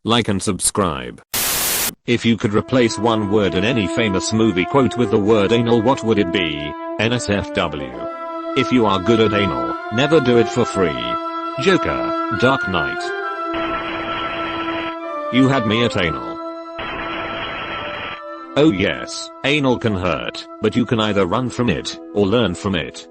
like and subscribe. If you could replace one word in any famous movie quote with the word anal, what would it be? NSFW. If you are good at anal, never do it for free. Joker, Dark Knight. You had me at anal. Oh yes, anal can hurt, but you can either run from it, or learn from it.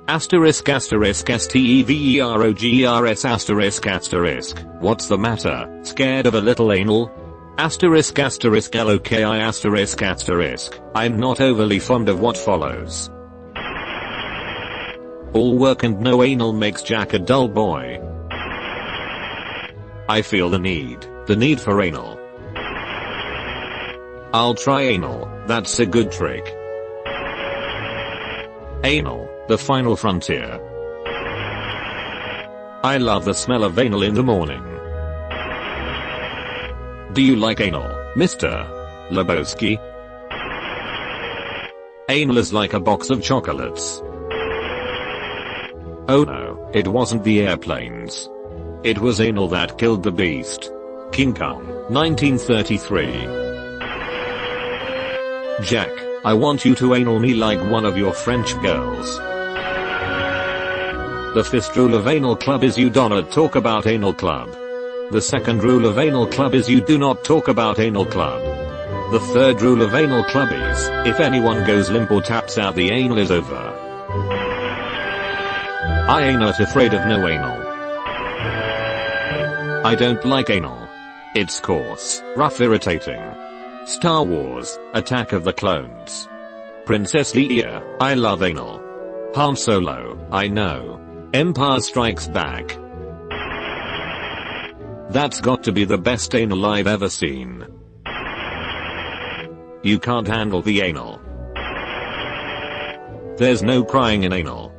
Asterisk asterisk STEVEROGERS asterisk asterisk. What's the matter? Scared of a little anal? Asterisk asterisk LOKI asterisk asterisk. I'm not overly fond of what follows. All work and no anal makes Jack a dull boy. I feel the need for anal. I'll try anal, that's a good trick. Anal, the final frontier. I love the smell of anal in the morning. Do you like anal, Mr. Lebowski? Anal is like a box of chocolates. Oh no, it wasn't the airplanes. It was anal that killed the beast. King Kong, 1933. Jack, I want you to anal me like one of your French girls. The first rule of anal club is you do not talk about anal club. The second rule of anal club is you do not talk about anal club. The third rule of anal club is, if anyone goes limp or taps out, the anal is over. I ain't not afraid of no anal. I don't like anal. It's coarse, rough, irritating. Star Wars, Attack of the Clones. Princess Leia, I love anal. Han Solo, I know. Empire Strikes Back. That's got to be the best anal I've ever seen. You can't handle the anal. There's no crying in anal.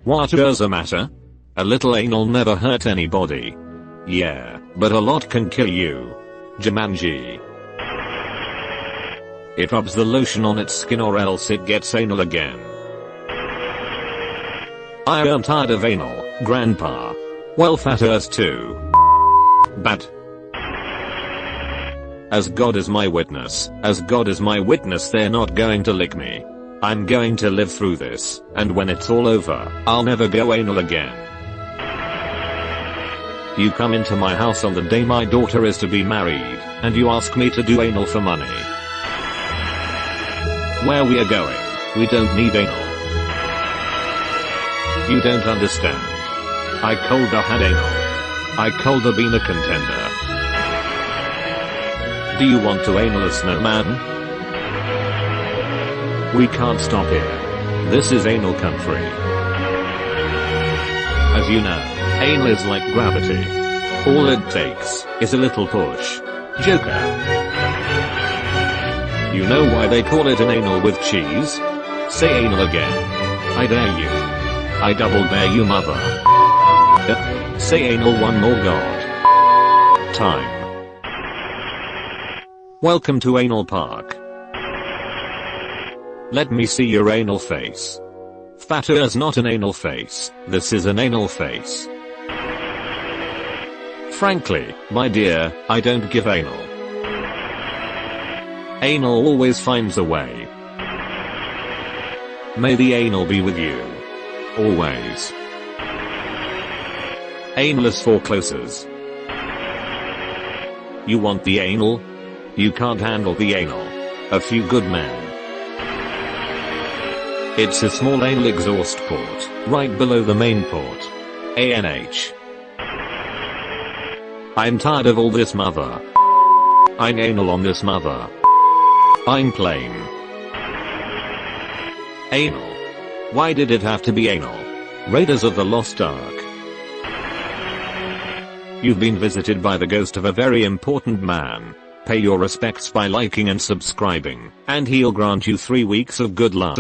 What does it matter? A little anal never hurt anybody. Yeah, but a lot can kill you. Jumanji. It rubs the lotion on its skin or else it gets anal again. I am tired of anal, Grandpa. Well, fat earth too. Bad. As God is my witness, they're not going to lick me. I'm going to live through this, and when it's all over, I'll never go anal again. You come into my house on the day my daughter is to be married, and you ask me to do anal for money. Where we are going, we don't need anal. You don't understand. I coulda had anal. I coulda been a contender. Do you want to anal a snowman? We can't stop here. This is anal country. As you know, anal is like gravity. All it takes is a little push. Joker. You know why they call it an anal with cheese? Say anal again. I dare you. I double dare you, mother. Say anal one more god. Time. Welcome to Anal Park. Let me see your anal face. Fatter's not an anal face, this is an anal face. Frankly, my dear, I don't give anal. Anal always finds a way. May the anal be with you. Always. Anal is for closers. You want the anal? You can't handle the anal. A few good men. It's a small anal exhaust port, right below the main port. ANH. I'm tired of all this, mother. I'm anal on this, mother. I'm plain. Anal. Why did it have to be anal? Raiders of the Lost Ark. You've been visited by the ghost of a very important man. Pay your respects by liking and subscribing, and he'll grant you 3 weeks of good luck.